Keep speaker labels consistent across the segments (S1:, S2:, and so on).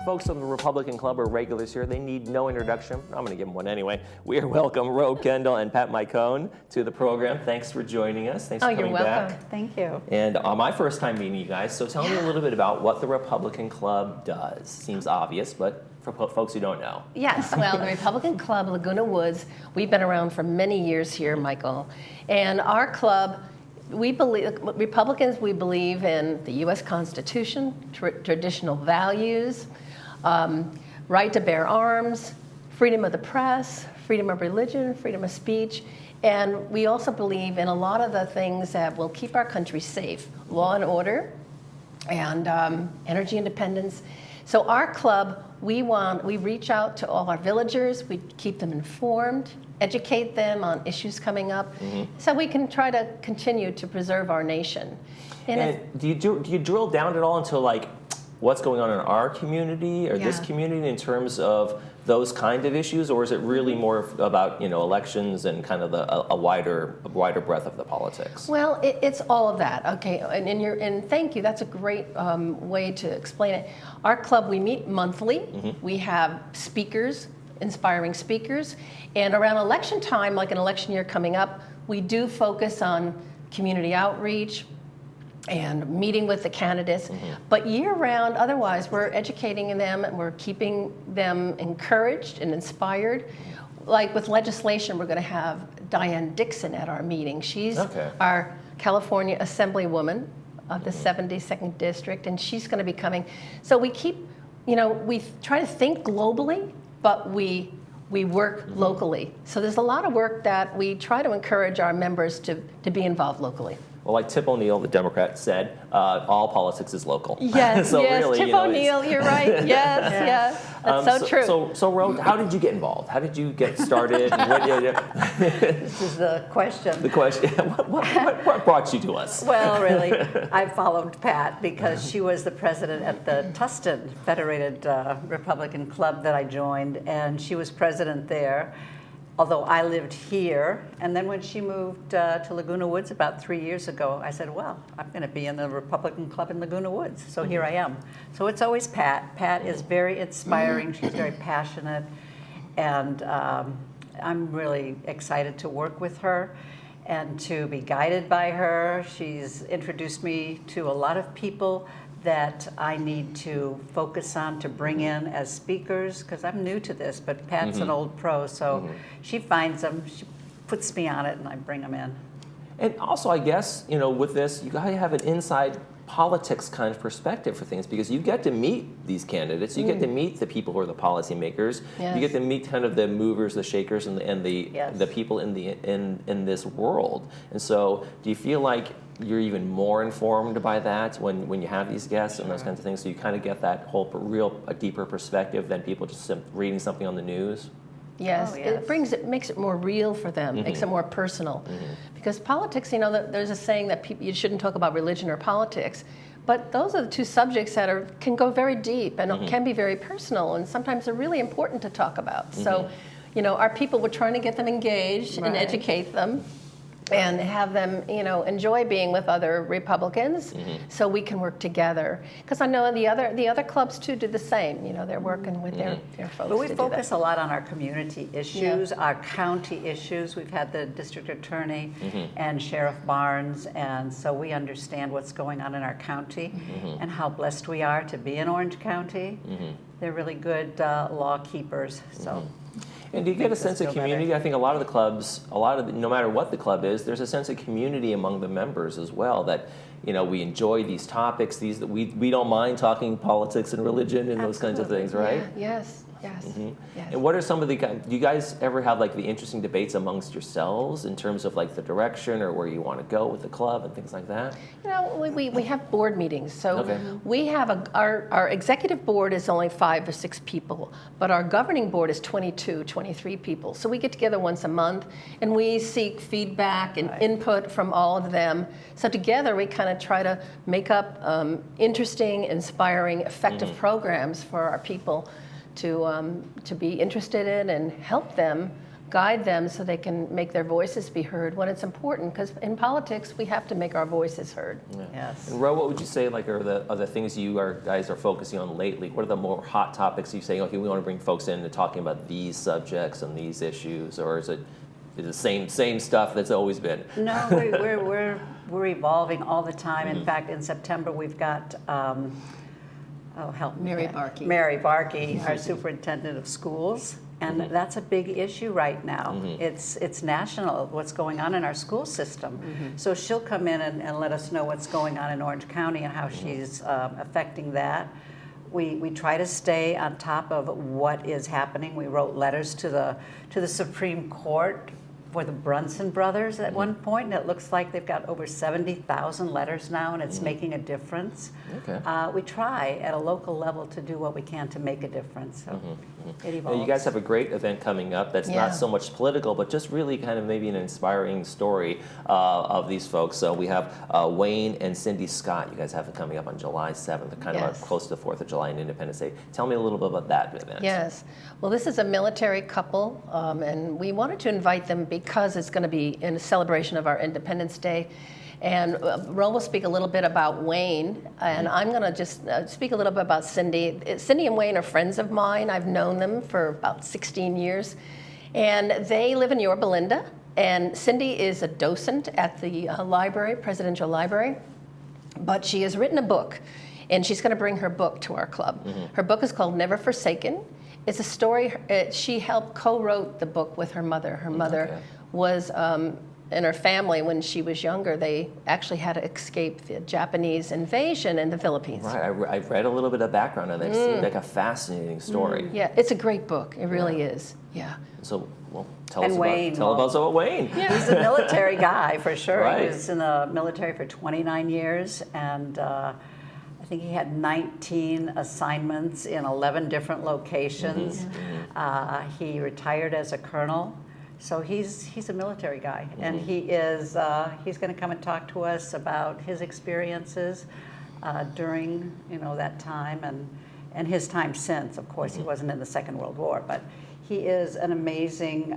S1: Folks from the Republican Club are regulars here. They need no introduction. I'm going to give them one anyway. We are welcome Ro Kendall and Pat Mycone to the program. Thanks for joining us. Thanks for coming back.
S2: You're welcome. Thank you.
S1: And my first time meeting you guys, so tell me a little bit about what the Republican Club does. Seems obvious, but for folks who don't know.
S3: Yes, well, the Republican Club, Laguna Woods, we've been around for many years here, Michael. And our club, we believe, Republicans, we believe in the U.S. Constitution, traditional values, right to bear arms, freedom of the press, freedom of religion, freedom of speech, and we also believe in a lot of the things that will keep our country safe, law and order, and energy independence. So our club, we reach out to all our villagers, we keep them informed, educate them on issues coming up, so we can try to continue to preserve our nation.
S1: And do you drill down at all into like what's going on in our community or this community in terms of those kind of issues, or is it really more about elections and kind of a wider breadth of the politics?
S3: Well, it's all of that. Okay, and thank you. That's a great way to explain it. Our club, we meet monthly. We have speakers, inspiring speakers, and around election time, like an election year coming up, we do focus on community outreach and meeting with the candidates, but year-round, otherwise, we're educating them and we're keeping them encouraged and inspired. Like with legislation, we're going to have Diane Dixon at our meeting. She's our California Assemblywoman of the 72nd District, and she's going to be coming. So we keep, we try to think globally, but we work locally. So there's a lot of work that we try to encourage our members to be involved locally.
S1: Well, like Tip O'Neill, the Democrat, said, all politics is local.
S3: Yes,
S1: so
S3: yes,
S1: really,
S3: Tip O'Neill, you're right. Yes, yes. That's so true.
S1: So Ro, how did you get involved? How did you get started?
S2: This is the question.
S1: The question. What brought you to us?
S2: Well, really, I followed Pat because she was the president at the Tustin Federated Republican Club that I joined, and she was president there. Although I lived here, and then when she moved to Laguna Woods about 3 years ago, I said, well, I'm going to be in the Republican Club in Laguna Woods, so here I am. So it's always Pat. Pat is very inspiring, she's very passionate, and I'm really excited to work with her and to be guided by her. She's introduced me to a lot of people that I need to focus on to bring in as speakers, because I'm new to this, but Pat's an old pro, so she finds them, she puts me on it, and I bring them in.
S1: And also, I guess, with this, you gotta have an inside politics kind of perspective for things, because you get to meet these candidates, you get to meet the people who are the policymakers, you get to meet kind of the movers, the shakers, and the people in this world. And so, do you feel like you're even more informed by that when you have these guests and those kinds of things, so you kind of get that whole a deeper perspective than people just reading something on the news?
S3: Yes, it makes it more real for them, makes it more personal. Because politics, there's a saying that you shouldn't talk about religion or politics, but those are the two subjects that can go very deep and can be very personal, and sometimes they're really important to talk about. So, our people, we're trying to get them engaged and educate them, and have them, enjoy being with other Republicans, so we can work together. Because I know the other clubs too do the same. They're working with their folks.
S2: But we focus a lot on our community issues, our county issues. We've had the district attorney and Sheriff Barnes, and so we understand what's going on in our county and how blessed we are to be in Orange County. They're really good law keepers. So.
S1: And do you get a sense of community? Better. I think a lot of the clubs, no matter what the club is, there's a sense of community among the members as well, that we enjoy these topics, that we don't mind talking politics and religion and those kinds of things, right?
S3: Yeah. Yes.
S1: Yes. And what are some of do you guys ever have like the interesting debates amongst yourselves in terms of like the direction or where you want to go with the club and things like that?
S3: We have board meetings. So we have our executive board is only 5 or 6 people, but our governing board is 22, 23 people. So we get together once a month and we seek feedback and input from all of them. So together we kind of try to make up interesting, inspiring, effective programs for our people to be interested in and help them guide them so they can make their voices be heard when it's important. Because in politics, we have to make our voices heard.
S1: Yeah.
S2: Yes.
S1: And Ro, what would you say like are the things guys are focusing on lately? What are the more hot topics you say, okay, we want to bring folks in to talking about these subjects and these issues, or is it the same stuff that's always been?
S2: No, we're evolving all the time. In fact, in September we've got help me.
S3: Mary Barkey.
S2: Mary Barkey, our superintendent of schools, and that's a big issue right now. It's national, what's going on in our school system. So she'll come in and let us know what's going on in Orange County and how she's affecting that. We try to stay on top of what is happening. We wrote letters to the Supreme Court for the Brunson brothers at one point, and it looks like they've got over 70,000 letters now, and it's making a difference.
S1: Okay.
S2: We try at a local level to do what we can to make a difference. So it evolves.
S1: You guys have a great event coming up that's not so much political, but just really kind of maybe an inspiring story of these folks. So we have Wayne and Cindy Scott. You guys have it coming up on July 7th, kind of close to the 4th of July and Independence Day. Tell me a little bit about that event.
S3: Yes. Well, this is a military couple, and we wanted to invite them because it's going to be in a celebration of our Independence Day. And Ro will speak a little bit about Wayne, and I'm going to just speak a little bit about Cindy. Cindy and Wayne are friends of mine. I've known them for about 16 years, and they live in Yorba Linda. And Cindy is a docent at the library, Presidential Library, but she has written a book, and she's going to bring her book to our club. Her book is called Never Forsaken. It's a story. She helped co-wrote the book with her mother. Her mother was in her family when she was younger. They actually had to escape the Japanese invasion in the Philippines.
S1: Right. I've read a little bit of background on it. It seemed like a fascinating story.
S3: Yeah, it's a great book. It really is. Yeah.
S1: So, well, tell
S2: And
S1: us
S2: Wayne,
S1: about Wayne.
S2: He's a military guy for sure.
S1: Right.
S2: He was in the military for 29 years, and I think he had 19 assignments in 11 different locations. He retired as a colonel. So he's a military guy, and he's going to come and talk to us about his experiences during that time and his time since. Of course, he wasn't in the Second World War, but he is an amazing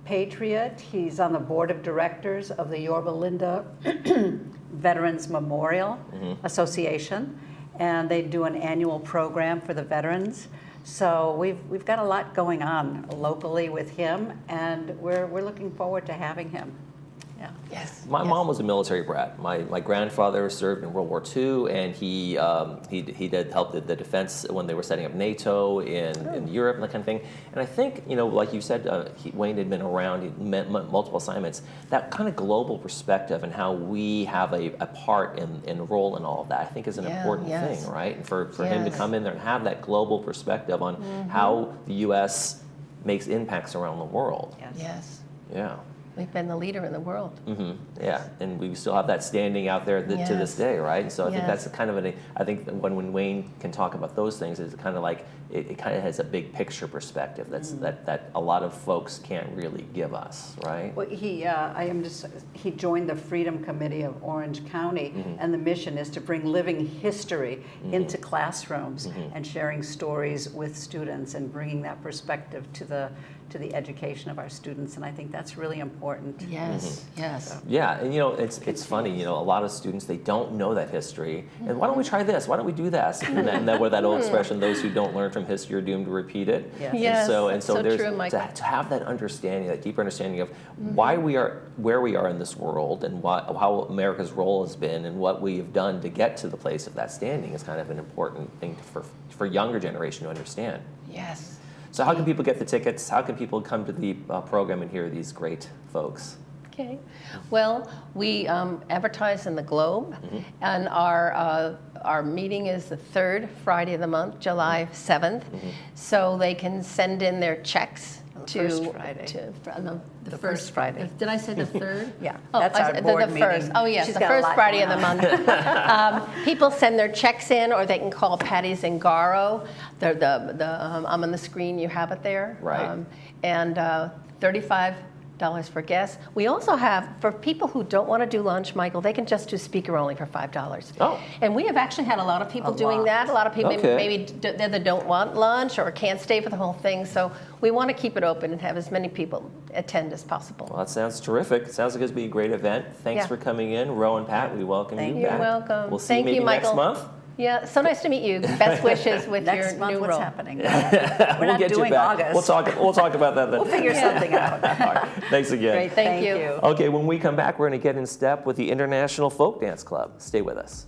S2: patriot. He's on the board of directors of the Yorba Linda Veterans Memorial Association, and they do an annual program for the veterans. So we've got a lot going on locally with him, and we're looking forward to having him. Yeah.
S3: Yes.
S1: My mom was a military brat. My grandfather served in World War II, and he did help the defense when they were setting up NATO in Europe and that kind of thing. And I think, like you said, Wayne had been around, he'd met multiple assignments. That kind of global perspective and how we have a part and role in all of that, I think is an important thing, right? And for him to come in there and have that global perspective on how the U.S. makes impacts around the world.
S3: Yes.
S1: Yeah.
S3: We've been the leader in the world.
S1: Yeah, and we still have that standing out there to this day, right? So I think that's kind of I think when Wayne can talk about those things, it's kind of like it kind of has a big picture perspective that a lot of folks can't really give us, right?
S2: Well, he joined the Freedom Committee of Orange County, and the mission is to bring living history into classrooms and sharing stories with students and bringing that perspective to the education of our students, and I think that's really important.
S3: Yes, yes.
S1: Yeah, and it's funny, a lot of students, they don't know that history, and why don't we try this? Why don't we do this? And then with that old expression, those who don't learn from history are doomed to repeat it.
S3: Yes,
S1: and so there's
S3: true, Michael.
S1: to have that understanding, that deeper understanding of why we are where we are in this world, and how America's role has been, and what we have done to get to the place of that standing is kind of an important thing for younger generation to understand.
S3: Yes.
S1: So how can people get the tickets? How can people come to the program and hear these great folks?
S3: Okay. Well, we advertise in the Globe, and our meeting is the third Friday of the month, July 7th. So they can send in their checks to
S2: first Friday.
S3: The
S2: first Friday.
S3: Did I say the third?
S2: Yeah,
S3: Oh,
S2: that's our
S3: the
S2: board
S3: first.
S2: meeting.
S3: Oh, yes,
S2: She's
S3: the
S2: got a
S3: first
S2: lot
S3: Friday of
S2: going
S3: the month. People send their checks in, or they can call Patty Zingaro. I'm on the screen. You have it there.
S1: Right.
S3: And $35 $5 for guests. We also have, for people who don't want to do lunch, Michael, they can just do speaker only for $5.
S1: Oh.
S3: And we have actually had a lot of people doing
S2: lot.
S3: that. A lot of people
S1: Okay.
S3: maybe either don't want lunch or can't stay for the whole thing. So we want to keep it open and have as many people attend as possible.
S1: Well, that sounds terrific. It sounds like it's going to be a great event. Thanks
S3: Yeah.
S1: for coming in. Ro and Pat, we welcome
S2: Thank
S1: you
S2: you.
S1: back.
S3: You're welcome.
S1: We'll see
S3: Thank
S1: you
S3: you,
S1: maybe
S3: Michael.
S1: next month.
S3: Yeah, so nice to meet you. Best wishes with
S2: Next
S3: your
S2: month,
S3: new
S2: what's
S3: role.
S2: happening?
S1: We'll
S2: We're not
S1: get you
S2: doing
S1: back.
S2: August.
S1: We'll talk about that then.
S2: We'll figure something out.
S1: All right. Thanks again.
S3: Great, thank you.
S1: Okay, when we come back, we're going to get in step with the International Folk Dance Club. Stay with us.